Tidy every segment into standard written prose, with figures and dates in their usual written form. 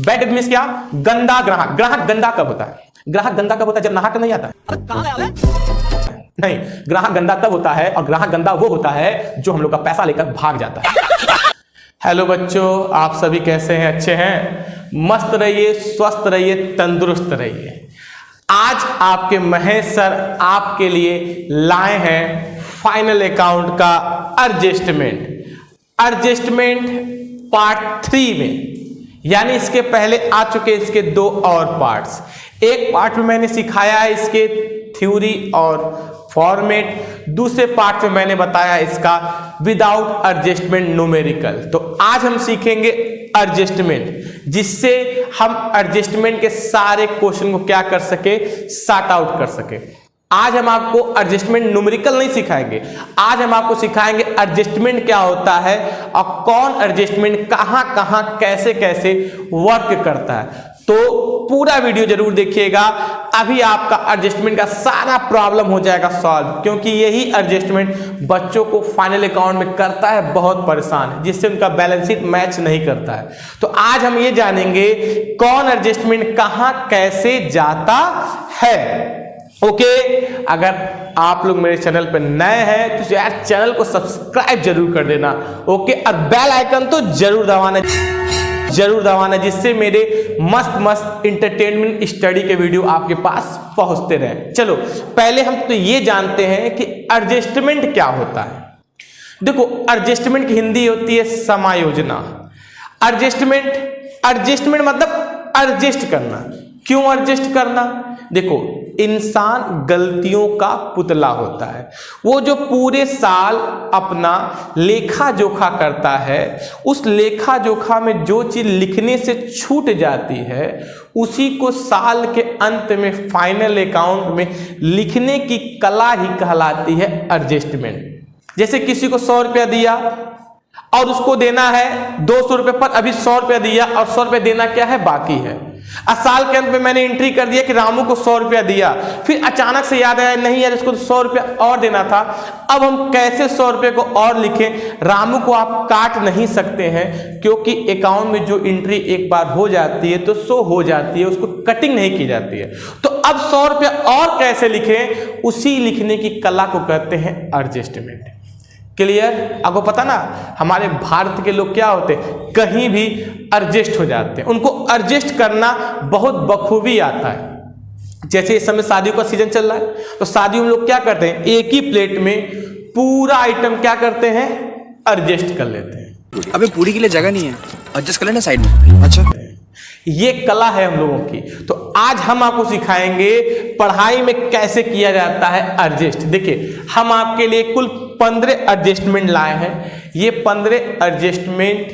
Bad means क्या? गंदा ग्राहक। ग्राहक गंदा कब होता है? ग्राहक गंदा कब होता है? जब नहा कर नहीं आता है। नहीं, ग्राहक गंदा तब होता है, और ग्राहक गंदा वो होता है जो हम लोग का पैसा लेकर भाग जाता है। हेलो बच्चों, आप सभी कैसे हैं? अच्छे हैं? मस्त रहिए, स्वस्थ रहिए, तंदुरुस्त रहिए। आज आपके महेश सर आपके लिए लाए हैं फाइनल अकाउंट का एडजस्टमेंट पार्ट 3 में। यानी इसके पहले आ चुके इसके 2 और पार्ट्स। एक पार्ट में मैंने सिखाया है इसके थ्योरी और फॉर्मेट, दूसरे पार्ट में मैंने बताया इसका विदाउट एडजस्टमेंट न्यूमेरिकल। तो आज हम सीखेंगे एडजस्टमेंट, जिससे हम एडजस्टमेंट के सारे क्वेश्चन को क्या कर सके, सॉर्ट आउट कर सके। आज हम आपको एडजस्टमेंट न्यूमेरिकल नहीं सिखाएंगे, आज हम आपको सिखाएंगे एडजस्टमेंट क्या होता है और कौन एडजस्टमेंट कहां कहां कैसे कैसे वर्क करता है। तो पूरा वीडियो जरूर देखिएगा, अभी आपका एडजस्टमेंट का सारा प्रॉब्लम हो जाएगा सॉल्व, क्योंकि यही एडजस्टमेंट बच्चों को फाइनल अकाउंट में करता है बहुत परेशान, जिससे उनका बैलेंस शीट मैच नहीं करता है। तो आज हम ये जानेंगे कौन एडजस्टमेंट कहां कैसे जाता है। ओके, अगर आप लोग मेरे चैनल पर नए हैं तो यार चैनल को सब्सक्राइब जरूर कर देना। ओके, और बेल आइकन तो जरूर दबाना, जिससे मेरे मस्त इंटरटेनमेंट स्टडी के वीडियो आपके पास पहुंचते रहे। चलो पहले हम तो ये जानते हैं कि एडजस्टमेंट क्या होता है। देखो, एडजस्टमेंट की हिंदी होती है समायोजना। एडजस्टमेंट मतलब एडजस्ट करना। क्यों एडजस्ट करना? देखो, इंसान गलतियों का पुतला होता है। वो जो पूरे साल अपना लेखा जोखा करता है, उस लेखा जोखा में जो चीज लिखने से छूट जाती है, उसी को साल के अंत में फाइनल अकाउंट में लिखने की कला ही कहलाती है एडजस्टमेंट। जैसे किसी को 100 रुपया दिया और उसको देना है 200 रुपये पर, अभी 100 रुपया दिया और 100 रुपये देना क्या है, बाकी है। साल के अंत में मैंने एंट्री कर दिया कि रामू को 100 रुपया दिया, फिर अचानक से याद आया नहीं यार इसको 100 रुपया और देना था। अब हम कैसे 100 रुपये को और लिखें? रामू को आप काट नहीं सकते हैं, क्योंकि अकाउंट में जो एंट्री एक बार हो जाती है तो 100 हो जाती है, उसको कटिंग नहीं की जाती है। तो अब 100 रुपया और कैसे लिखें, उसी लिखने की कला को कहते हैं एडजस्टमेंट। क्लियर? आपको पता ना, हमारे भारत के लोग क्या होते हैं, कहीं भी एडजस्ट हो जाते हैं, उनको एडजस्ट करना बहुत बखूबी आता है। जैसे इस समय शादियों का सीजन चल रहा है, तो शादियों में लोग क्या करते हैं, एक ही प्लेट में पूरा आइटम क्या करते हैं, एडजस्ट कर लेते हैं। अबे पूरी के लिए जगह नहीं है, एडजस्ट कर लेना साइड में। अच्छा, ये कला है हम लोगों की। तो आज हम आपको सिखाएंगे पढ़ाई में कैसे किया जाता है एडजस्ट। देखिए, हम आपके लिए कुल 15 एडजस्टमेंट लाए हैं। ये 15 एडजस्टमेंट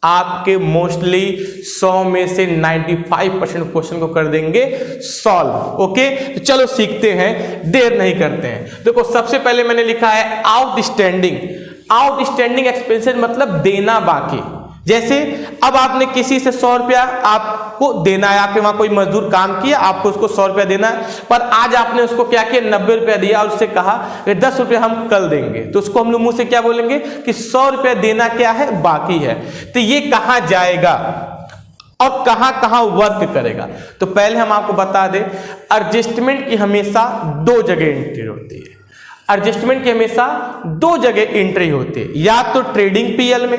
आपके मोस्टली 100 में से 95% क्वेश्चन को कर देंगे सॉल्व। ओके, तो चलो सीखते हैं, देर नहीं करते हैं। देखो, सबसे पहले मैंने लिखा है आउटस्टैंडिंग एक्सपेंसेस, मतलब देना बाकी। जैसे अब आपने किसी से 100 रुपया आपको देना है, आपके वहां कोई मजदूर काम किया, आपको उसको 100 रुपया देना है, पर आज आपने उसको क्या किया, 90 रुपया दिया और उससे कहा कि 10 रुपया हम कल देंगे। तो उसको हम लोग मुंह से क्या बोलेंगे कि 100 रुपया देना क्या है, बाकी है। तो ये कहां जाएगा और कहां कहां वर्क करेगा? तो पहले हम आपको बता दें, एडजस्टमेंट की हमेशा 2 जगह एंट्री होती है। एडजस्टमेंट की हमेशा 2 जगह एंट्री होती है, या तो ट्रेडिंग पीएल में,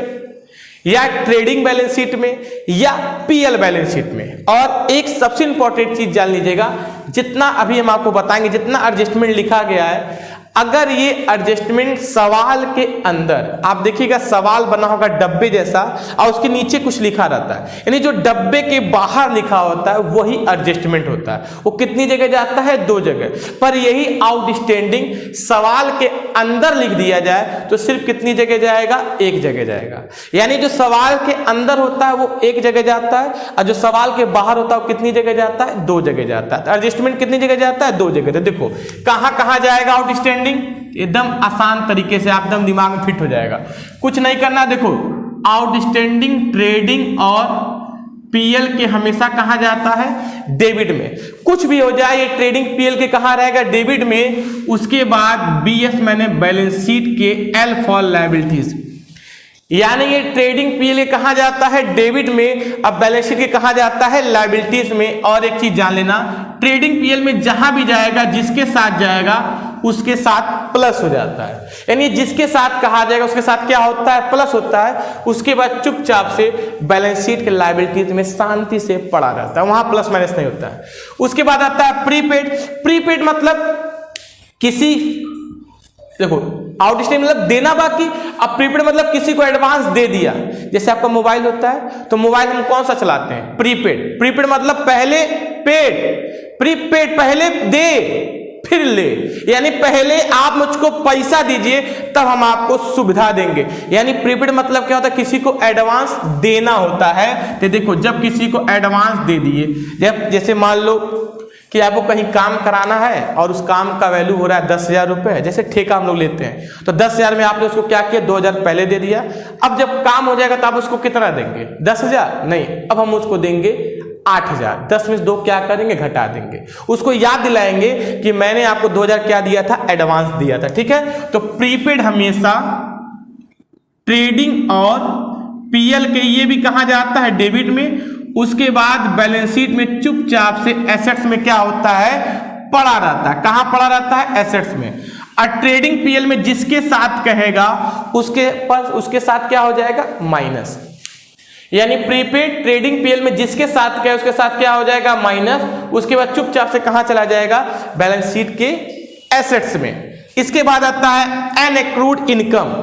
या ट्रेडिंग बैलेंस शीट में, या पीएल बैलेंस शीट में। और एक सबसे इंपॉर्टेंट चीज जान लीजिएगा, जितना अभी हम आपको बताएंगे, जितना एडजस्टमेंट लिखा गया है, अगर ये एडजस्टमेंट सवाल के अंदर, आप देखिएगा सवाल बना होगा डब्बे जैसा और उसके नीचे कुछ लिखा रहता है, यानी जो डब्बे के बाहर लिखा होता है वही एडजस्टमेंट होता है। वो कितनी जगह जाता है, 2 जगह। पर यही आउटस्टैंडिंग सवाल के अंदर लिख दिया जाए तो सिर्फ कितनी जगह जाएगा, 1 जगह जाएगा। यानी जो सवाल के अंदर होता है वो 1 जगह जाता है, और जो सवाल के बाहर होता है वो कितनी जगह जाता है, 2 जगह जाता है। एडजस्टमेंट कितनी जगह जाता है, 2 जगह। तो देखो कहां कहां जाएगा आउटस्टैंडिंग, एकदम आसान तरीके से आप एकदम दिमाग में फिट हो जाएगा, कुछ नहीं करना। देखो, आउटस्टैंडिंग, ट्रेडिंग और पीएल के हमेशा कहां जाता है, डेबिट में। कुछ भी हो जाए, ये ट्रेडिंग पीएल के कहां रहेगा, डेबिट में। उसके बाद बीएस मैंने बैलेंस शीट के एल फॉर लायबिलिटीज, यानी ये ट्रेडिंग पीएल कहाँ जाता है, डेबिट में। अब बैलेंस शीट के कहाँ जाता है, लायबिलिटीज में। और एक चीज जान लेना, ट्रेडिंग पीएल में जहां भी जाएगा, जिसके साथ जाएगा उसके साथ प्लस हो जाता है। यानी जिसके साथ कहा जाएगा उसके साथ क्या होता है, प्लस होता है। उसके बाद चुपचाप से बैलेंस शीट के लायबिलिटीज में शांति से पड़ा रहता है, वहां प्लस माइनस नहीं होता है। उसके बाद आता है प्रीपेड। प्रीपेड मतलब किसी, देखो आउटस्टैंडिंग मतलब देना बाकी। अब प्रीपेड मतलब किसी को एडवांस दे दिया। जैसे आपका मोबाइल होता है तो मोबाइल हम कौन सा चलाते हैं, प्रीपेड। प्रीपेड मतलब पहले पेड, प्रीपेड पहले दे फिर ले। यानी पहले आप मुझको पैसा दीजिए तब हम आपको सुविधा देंगे। यानी प्रीपेड मतलब क्या होता है, किसी को एडवांस देना होता है। तो देखो जब किसी को एडवांस दे दिए, जब जैसे मान लो कि आपको कहीं काम कराना है और उस काम का वैल्यू हो रहा है 10,000 रुपये, जैसे ठेका हम लोग लेते हैं, तो 10,000 में आपने उसको क्या किया, 2,000 पहले दे दिया। अब जब काम हो जाएगा तो आप उसको कितना देंगे, 10,000 नहीं, अब हम उसको देंगे 8,000। 10 में से 2 क्या करेंगे, घटा देंगे। उसको याद दिलाएंगे कि मैंने आपको 2,000 क्या दिया था, एडवांस दिया था। ठीक है, तो प्रीपेड हमेशा ट्रेडिंग और पीएल के ये भी कहा जाता है डेबिट में। उसके बाद बैलेंस शीट में चुपचाप से एसेट्स में क्या होता है, पड़ा रहता है। कहां पड़ा रहता है, एसेट्स में। और ट्रेडिंग पीएल में जिसके साथ कहेगा उसके साथ क्या हो जाएगा, माइनस। यानी प्रीपेड ट्रेडिंग पीएल में जिसके साथ कहे उसके साथ क्या हो जाएगा, माइनस। उसके बाद चुपचाप से कहां चला जाएगा, बैलेंस शीट के एसेट्स में। इसके बाद आता है अनएक्रूड इनकम।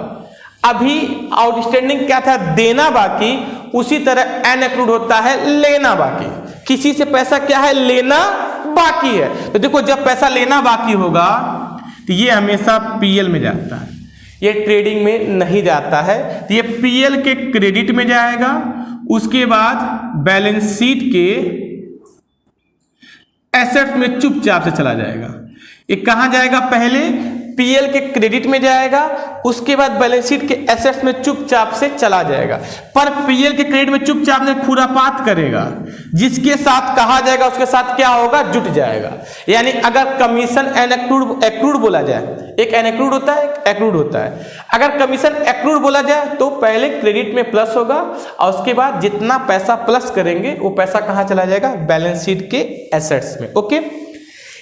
अभी आउटस्टैंडिंग क्या था, देना बाकी, उसी तरह अनएक्रूड होता है लेना बाकी। किसी से पैसा क्या है, लेना बाकी है। तो देखो जब पैसा लेना बाकी होगा तो ये हमेशा पीएल में जाता है, ये ट्रेडिंग में नहीं जाता है। तो ये पीएल के क्रेडिट में जाएगा। उसके बाद बैलेंस शीट के एसेट्स में चुपचाप से चला जाएगा। ये कहां जाएगा, पहले पीएल के क्रेडिट में जाएगा, उसके बाद बैलेंस शीट के एसेट्स में चुपचाप से चला जाएगा। पर पीएल के क्रेडिट में चुपचाप से खुरापात करेगा, जिसके साथ कहा जाएगा उसके साथ क्या होगा, जुट जाएगा। यानी अगर कमीशन एक्रूड बोला जाए, एक अनएक्रूड होता है, एक एक्रूड होता है। अगर कमीशन एक्रूड बोला जाए तो पहले क्रेडिट में प्लस होगा और उसके बाद जितना पैसा प्लस करेंगे वो पैसा कहां चला जाएगा, बैलेंस शीट के एसेट्स में। ओके,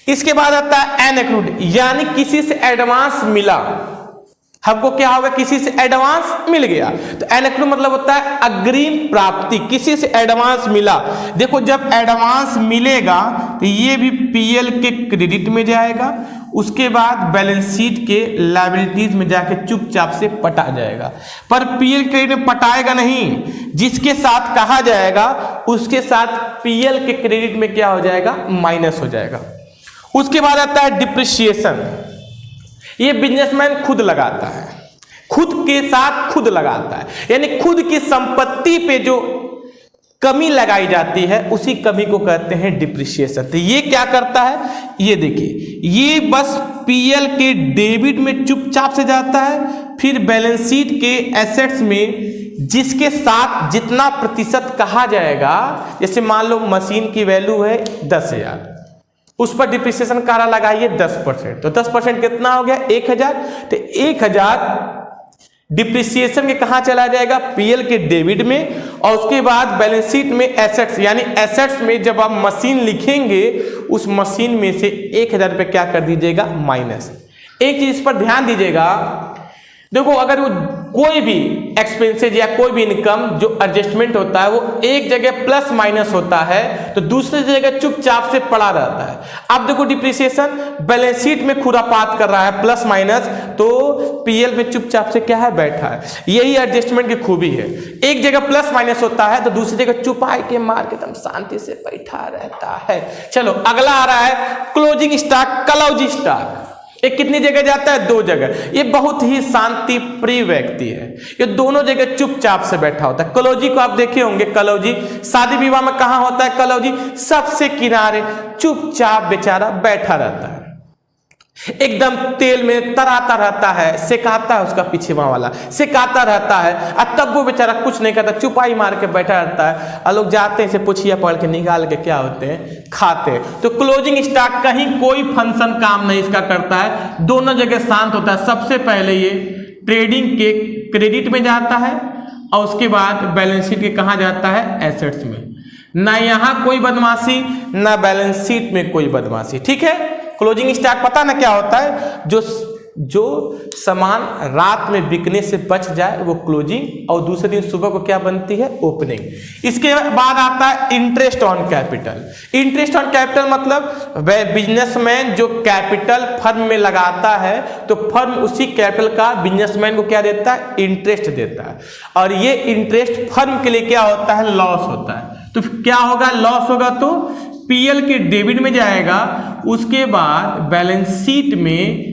इसके बाद आता है अनएक्रूड, यानी किसी से एडवांस मिला। हमको क्या होगा, किसी से एडवांस मिल गया। तो अनएक्रूड मतलब होता है अग्रिम प्राप्ति, किसी से एडवांस मिला। देखो जब एडवांस मिलेगा तो ये भी पीएल के क्रेडिट में जाएगा। उसके बाद बैलेंस शीट के लायबिलिटीज में जाके चुपचाप से पटा जाएगा। पर पीएल क्रेडिट में पटाएगा नहीं, जिसके साथ कहा जाएगा उसके साथ पीएल के क्रेडिट में क्या हो जाएगा, माइनस हो जाएगा। उसके बाद आता है डिप्रिसिएशन। ये बिजनेसमैन खुद लगाता है, खुद के साथ खुद लगाता है। यानी खुद की संपत्ति पे जो कमी लगाई जाती है उसी कमी को कहते हैं डिप्रिसिएशन। तो ये क्या करता है, ये देखिए, ये बस पीएल के डेबिट में चुपचाप से जाता है, फिर बैलेंस शीट के एसेट्स में जिसके साथ जितना प्रतिशत कहा जाएगा। जैसे मान लो मशीन की वैल्यू है 10,000, उस पर डिप्रिसिएशन कारा लगाइए 10%, तो 10% कितना हो गया, 1,000। तो 1,000 डिप्रिसिएशन के कहां चला जाएगा, पीएल के डेबिट में। और उसके बाद बैलेंस शीट में एसेट्स, यानी एसेट्स में जब आप मशीन लिखेंगे उस मशीन में से 1,000 रुपये क्या कर दीजिएगा, माइनस। एक चीज पर ध्यान दीजिएगा, देखो अगर वो कोई भी एक्सपेंसेज या कोई भी इनकम जो एडजस्टमेंट होता है वो एक जगह प्लस माइनस होता है तो दूसरी जगह चुपचाप से पड़ा रहता है। अब देखो डिप्रिसिएशन बैलेंस शीट में खुरापात कर रहा है प्लस माइनस, तो पीएल में चुपचाप से क्या है, बैठा है। यही एडजस्टमेंट की खूबी है, एक जगह प्लस माइनस होता है तो दूसरी जगह चुपाई के मार के एकदम शांति से बैठा रहता है। चलो अगला आ रहा है क्लोजिंग स्टॉक, क्लोजिंग स्टॉक। ये कितनी जगह जाता है, 2 जगह। ये बहुत ही शांति प्रिय व्यक्ति है, ये दोनों जगह चुपचाप से बैठा होता है। कलौजी को आप देखे होंगे, कलौजी शादी विवाह में कहां होता है, कलौजी सबसे किनारे चुपचाप बेचारा बैठा रहता है, एकदम तेल में तराता रहता है, सिकाता है उसका पीछे वाला, सिकाता रहता है। और तब वो बेचारा कुछ नहीं करता, चुपाई मार के बैठा रहता है। और लोग जाते हैं इसे पुछिया पढ़ के निकाल के क्या होते हैं, खाते हैं। तो क्लोजिंग स्टॉक कहीं कोई फंक्शन काम नहीं इसका करता है, दोनों जगह शांत होता है। सबसे पहले ये ट्रेडिंग के क्रेडिट में जाता है और उसके बाद बैलेंस शीट के कहाँ जाता है, एसेट्स में। ना यहाँ कोई बदमाशी, ना बैलेंस शीट में कोई बदमाशी, ठीक है। क्लोजिंग स्टॉक पता ना क्या होता है, जो सामान रात में बिकने से बच जाए वो क्लोजिंग, और दूसरे दिन सुबह को क्या बनती है, ओपनिंग। इसके बाद आता है interest on capital. Interest on capital मतलब बिजनेसमैन जो कैपिटल फर्म में लगाता है तो फर्म उसी कैपिटल का बिजनेसमैन को क्या देता है, इंटरेस्ट देता है, और ये इंटरेस्ट फर्म के लिए क्या होता है, लॉस होता है। तो क्या होगा, लॉस होगा तो पीएल के डेबिट में जाएगा, उसके बाद बैलेंस शीट में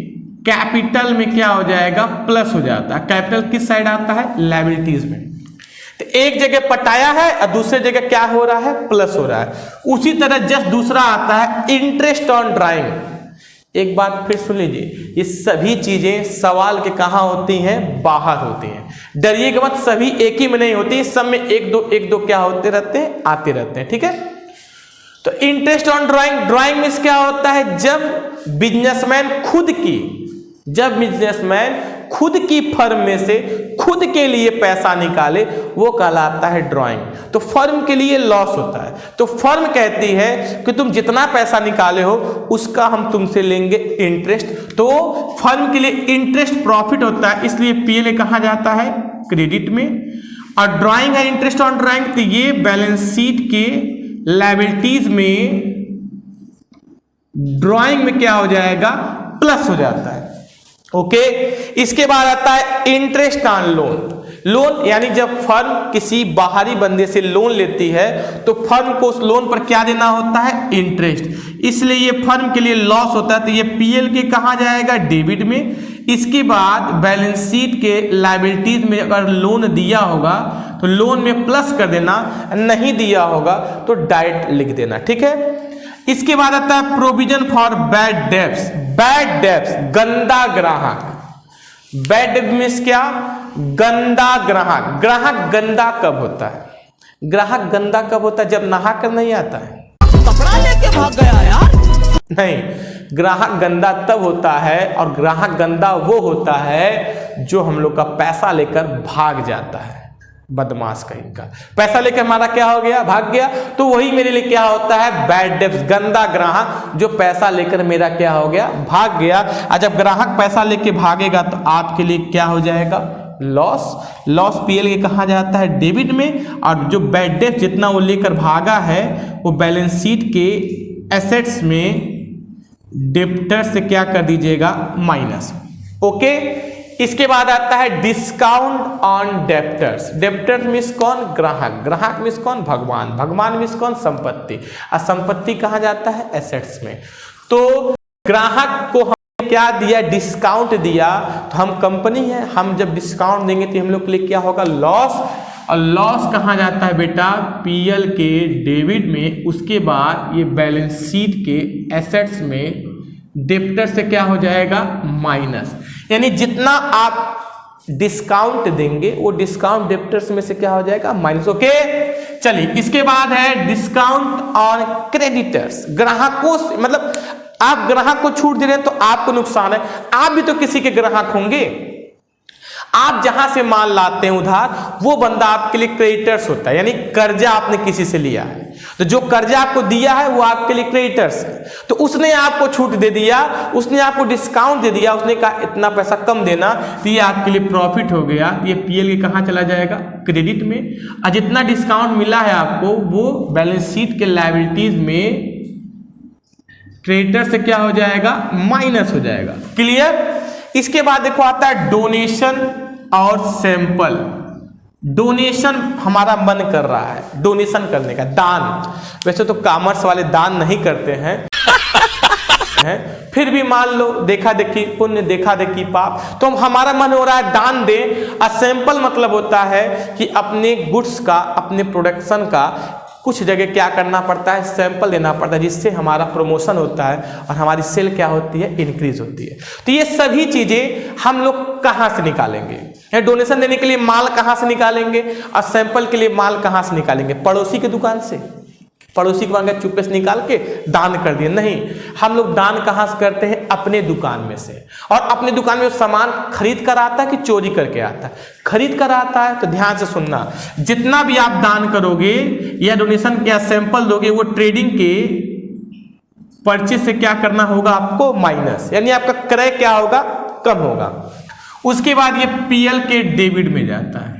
कैपिटल में क्या हो जाएगा, प्लस हो जाता है। कैपिटल किस साइड आता है, लायबिलिटीज में। तो एक जगह पटाया है और दूसरी जगह क्या हो रहा है, प्लस हो रहा है। उसी तरह जस्ट दूसरा आता है इंटरेस्ट ऑन ड्राइंग। एक बात फिर सुन लीजिए, ये सभी चीजें सवाल के कहाँ होती हैं, बाहर होती हैं। डरिएगा मत, सभी एक ही में नहीं होती, सब में एक दो क्या होते रहते हैं, आते रहते हैं, ठीक है। तो interest on drawing, drawing means क्या होता है, जब बिजनेसमैन खुद की फर्म में से खुद के लिए पैसा निकाले, वो कहलाता है ड्राइंग। तो फर्म के लिए लॉस होता है, तो फर्म कहती है कि तुम जितना पैसा निकाले हो उसका हम तुमसे लेंगे इंटरेस्ट। तो फर्म के लिए इंटरेस्ट प्रॉफिट होता है, इसलिए पीएल कहाँ जाता है, क्रेडिट में। और ड्राइंग है इंटरेस्ट ऑन ड्राइंग, तो ये बैलेंस शीट के लायबिलिटीज में, ड्राइंग में क्या हो जाएगा, प्लस हो जाता है, ओके। इसके बाद आता है इंटरेस्ट ऑन लोन। लोन यानी जब फर्म किसी बाहरी बंदे से लोन लेती है तो फर्म को उस लोन पर क्या देना होता है, इंटरेस्ट। इसलिए ये फर्म के लिए लॉस होता है, तो ये पीएल के कहाँ जाएगा, डेबिट में। इसके बाद बैलेंस शीट के लायबिलिटीज में अगर लोन दिया होगा तो लोन में प्लस कर देना, नहीं दिया होगा तो डायरेक्ट लिख देना, ठीक है। इसके बाद आता है provision for bad debts. Bad debts, गंदा ग्राहक। बैड डेब्ट मींस क्या, गंदा ग्राहक। ग्राहक गंदा कब होता है, ग्राहक गंदा कब होता है, जब नहा कर नहीं आता है, कपड़ा लेके भाग गया यार। नहीं, ग्राहक गंदा तब होता है, और ग्राहक गंदा वो होता है जो हम लोग का पैसा लेकर भाग जाता है, बदमाश कहीं का। पैसा लेकर हमारा क्या हो गया, भाग गया, तो वही मेरे लिए क्या होता है, बैड डेब्ट्स, गंदा ग्राहक जो पैसा लेकर मेरा क्या हो गया, भाग गया। और जब ग्राहक पैसा लेकर भागेगा तो आपके लिए क्या हो जाएगा, लॉस। लॉस पीएल के कहाँ जाता है, डेबिट में। और जो बैड डेब्ट जितना वो लेकर भागा है वो बैलेंस शीट के एसेट्स में डेब्टर से क्या कर दीजिएगा, माइनस, ओके। इसके बाद आता है discount on debtors. Debtors means कौन, ग्राहक। ग्राहक मींस कौन, भगवान। भगवान मींस कौन, संपत्ति। और संपत्ति कहाँ जाता है, एसेट्स में। तो ग्राहक को हमने क्या दिया, डिस्काउंट दिया, तो हम कंपनी है, हम जब डिस्काउंट देंगे तो हम लोग के लिए क्या होगा, लॉस। और लॉस कहाँ जाता है बेटा, पीएल के डेबिट में। उसके बाद ये बैलेंस शीट के एसेट्स में डेब्टर से क्या हो जाएगा, माइनस। यानी जितना आप डिस्काउंट देंगे वो डिस्काउंट डेब्टर्स में से क्या हो जाएगा, माइनस, ओके। चलिए, इसके बाद है डिस्काउंट ऑन क्रेडिटर्स। ग्राहकों से, मतलब आप ग्राहक को छूट दे रहे हैं तो आपको नुकसान है, आप भी तो किसी के ग्राहक होंगे। आप जहां से माल लाते हैं उधार, वो बंदा आपके लिए क्रेडिटर्स होता है, यानी कर्जा आपने किसी से लिया है, तो जो कर्जा आपको दिया है वो आपके लिए क्रेडिटर्स है। तो उसने आपको छूट दे दिया, उसने आपको डिस्काउंट दे दिया, उसने कहा इतना पैसा कम देना, तो ये आपके लिए प्रॉफिट हो गया। ये पीएल के कहाँ चला जाएगा, क्रेडिट में। और जितना डिस्काउंट मिला है आपको वो बैलेंस शीट के लायबिलिटीज में क्रेडिटर से क्या हो जाएगा, माइनस हो जाएगा, क्लियर। इसके बाद देखो आता है डोनेशन और सैंपल। डोनेशन हमारा मन कर रहा है डोनेशन करने का, दान। वैसे तो कॉमर्स वाले दान नहीं करते हैं फिर भी मान लो देखा देखी पुण्य, देखा देखी पाप, तो हमारा मन हो रहा है दान दे। सैंपल मतलब होता है कि अपने गुड्स का, अपने प्रोडक्शन का कुछ जगह क्या करना पड़ता है, सैंपल देना पड़ता है, जिससे हमारा प्रमोशन होता है और हमारी सेल क्या होती है, इंक्रीज होती है। तो ये सभी चीजें हम लोग कहाँ से निकालेंगे, डोनेशन देने के लिए माल कहाँ से निकालेंगे और सैंपल के लिए माल कहाँ से निकालेंगे, पड़ोसी की दुकान से। पड़ोसी को मांगा चुप्पे से निकाल के दान कर दिए, नहीं। हम लोग दान कहाँ से करते हैं? अपने दुकान में से। और अपने दुकान में सामान खरीद कर आता है कि चोरी करके आता है? खरीद कर आता है। तो ध्यान से सुनना, जितना भी आप दान करोगे या डोनेशन या सैंपल दोगे, वो ट्रेडिंग के परचेज से क्या करना होगा आपको? माइनस, यानी आपका क्रय क्या होगा? कम होगा। उसके बाद ये पीएल के डेबिट में जाता है।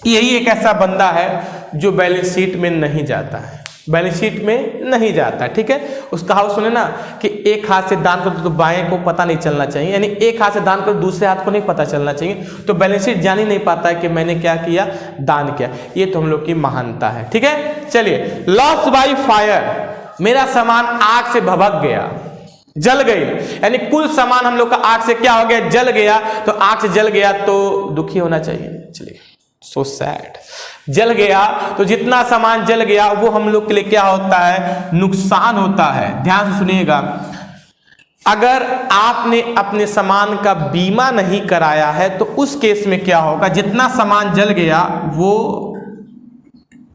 यही एक ऐसा बंदा है जो बैलेंस शीट में नहीं जाता है, बैलेंस शीट में नहीं जाता है, ठीक है। उस कहावत सुने ना कि एक हाथ से दान करो तो बाएं को पता नहीं चलना चाहिए, यानी एक हाथ से दान करो दूसरे हाथ को नहीं पता चलना चाहिए। तो बैलेंस शीट जान ही नहीं पाता है कि मैंने क्या किया, दान किया। ये तो हम लोग की महानता है, ठीक है। चलिए, लॉस बाय फायर, मेरा सामान आग से भभक गया, जल गई, यानी कुल सामान हम लोग का आग से क्या हो गया? जल गया। तो आग से जल गया तो दुखी होना चाहिए। चलिए, सो सैड, जल गया तो जितना सामान जल गया वो हम लोग के लिए क्या होता है? नुकसान होता है। ध्यान से सुनिएगा, अगर आपने अपने सामान का बीमा नहीं कराया है तो उस केस में क्या होगा? जितना सामान जल गया वो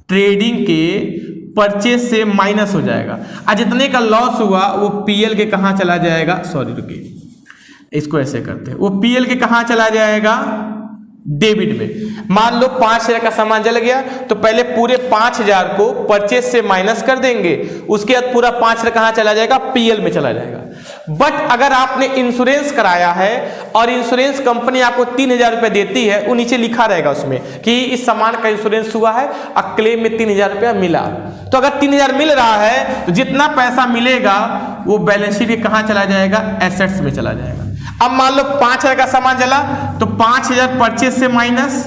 ट्रेडिंग के परचेज से माइनस हो जाएगा, और जितने का लॉस हुआ वो पीएल के कहां चला जाएगा? सॉरी रुकिए, इसको ऐसे करते हैं, वो पीएल के कहां चला जाएगा? डेबिट में। मान लो 5,000 का सामान जल गया तो पहले पूरे 5,000 को परचेज से माइनस कर देंगे, उसके बाद पूरा 5,000 कहां चला जाएगा? पीएल में चला जाएगा। बट अगर आपने इंश्योरेंस कराया है और इंश्योरेंस कंपनी आपको 3,000 रुपए देती है, वो नीचे लिखा रहेगा उसमें कि इस सामान का इंश्योरेंस हुआ है और क्लेम में 3,000 रुपया मिला। तो अगर 3,000 मिल रहा है तो जितना पैसा मिलेगा वो बैलेंस शीट के कहां चला जाएगा? एसेट्स में चला जाएगा। अब मान लो 5,000 का सामान जला तो 5,000 परचेज से माइनस,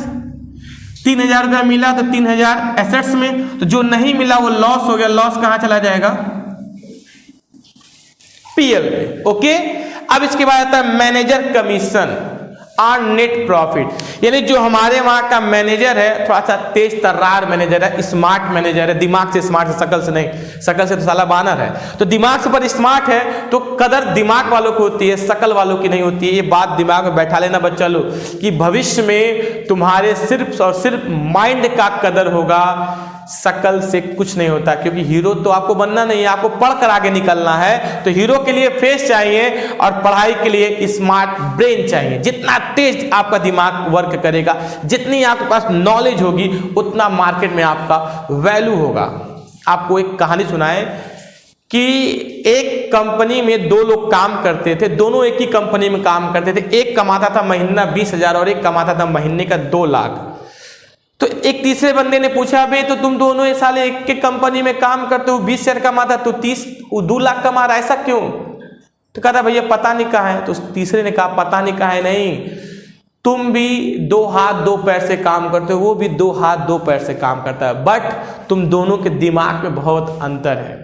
3,000 रुपया मिला तो 3,000 एसेट्स में, तो जो नहीं मिला वो लॉस हो गया। लॉस कहां चला जाएगा? पीएल में। ओके, अब इसके बाद आता है मैनेजर कमीशन और नेट प्रॉफिट, यानी जो हमारे वहां का मैनेजर है थोड़ा सा तेज तर्रार मैनेजर है, स्मार्ट मैनेजर है, दिमाग से स्मार्ट है, शकल से नहीं, शकल से तो साला बानर है। तो दिमाग से पर स्मार्ट है तो कदर दिमाग वालों को होती है, शकल वालों की नहीं होती है। ये बात दिमाग में बैठा लेना बच्चा लोग कि भविष्य में तुम्हारे सिर्फ और सिर्फ माइंड का कदर होगा, शकल से कुछ नहीं होता। क्योंकि हीरो तो आपको बनना नहीं है, आपको पढ़कर आगे निकलना है। तो हीरो के लिए फेस चाहिए और पढ़ाई के लिए स्मार्ट ब्रेन चाहिए। जितना तेज आपका दिमाग वर्क करेगा, जितनी आपके पास नॉलेज होगी, उतना मार्केट में आपका वैल्यू होगा। आपको एक कहानी सुनाए कि एक कंपनी में दो लोग काम करते थे, दोनों एक ही कंपनी में काम करते थे। एक कमाता था महीना 20,000 और एक कमाता था महीने का 2 लाख। तो एक तीसरे बंदे ने पूछा, बे तो तुम दोनों इस साल एक के कंपनी में काम करते हो, 20,000 कमाता, तो 2 लाख कमा रहा, ऐसा क्यों? तो कहा भैया पता नहीं कहाँ है। तो तीसरे ने कहा पता नहीं कहाँ है नहीं, तुम भी 2 हाथ 2 पैर से काम करते हो, वो भी 2 हाथ 2 पैर से काम करता है, बट तुम दोनों के दिमाग में बहुत अंतर है।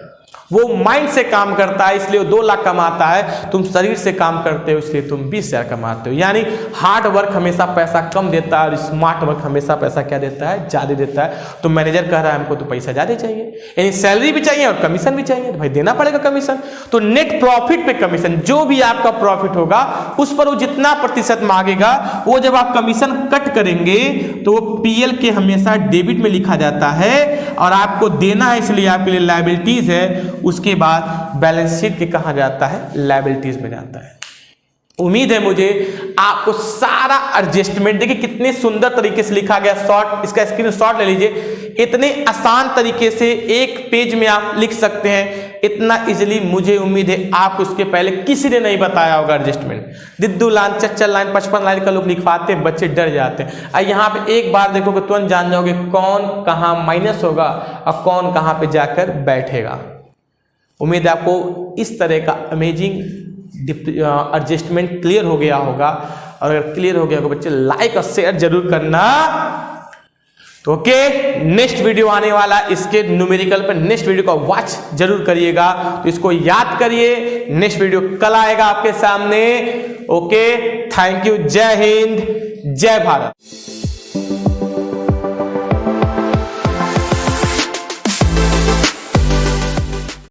वो माइंड से काम करता है इसलिए वो 2 लाख कमाता है, तुम शरीर से काम करते हो इसलिए तुम 20,000 कमाते हो। यानी हार्ड वर्क हमेशा पैसा कम देता है और स्मार्ट वर्क हमेशा पैसा क्या देता है? ज्यादा देता है। तो मैनेजर कह रहा है हमको तो पैसा ज्यादा चाहिए, यानी सैलरी भी चाहिए और कमीशन भी चाहिए, तो भाई देना पड़ेगा कमीशन। तो नेट प्रॉफिट पे कमीशन, जो भी आपका प्रॉफिट होगा उस पर वो जितना प्रतिशत मांगेगा, वो जब आप कमीशन कट करेंगे तो वो पीएल के हमेशा डेबिट में लिखा जाता है और आपको देना है, इसलिए आपके लिए लायबिलिटीज है। उसके बाद बैलेंस शीट के कहा जाता है? लायबिलिटीज में जाता है। उम्मीद है मुझे आपको सारा एडजस्टमेंट, देखिए कितने सुंदर तरीके से लिखा गया, शॉर्ट, इसका स्क्रीनशॉट ले लीजिए। इतने आसान तरीके से एक पेज में आप लिख सकते हैं, इतना इजीली मुझे उम्मीद है आपको इसके पहले किसी ने नहीं बताया होगा एडजस्टमेंट। दिद्दू लाइन, चच्चर लाइन, 55 लाइन का लोग लिखवाते हैं, बच्चे डर जाते हैं। और यहाँ पे एक बार देखोगे तुरंत जान जाओगे कौन कहाँ माइनस होगा और कौन कहाँ पे जाकर बैठेगा। उम्मीद है आपको इस तरह का अमेजिंग एडजस्टमेंट क्लियर हो गया होगा, और अगर क्लियर हो गया होगा बच्चे लाइक और शेयर जरूर करना। तो ओके, नेक्स्ट वीडियो आने वाला, इसके न्यूमेरिकल पर नेक्स्ट वीडियो का वॉच जरूर करिएगा। तो इसको याद करिए, नेक्स्ट वीडियो कल आएगा आपके सामने। ओके, थैंक यू, जय हिंद, जय भारत।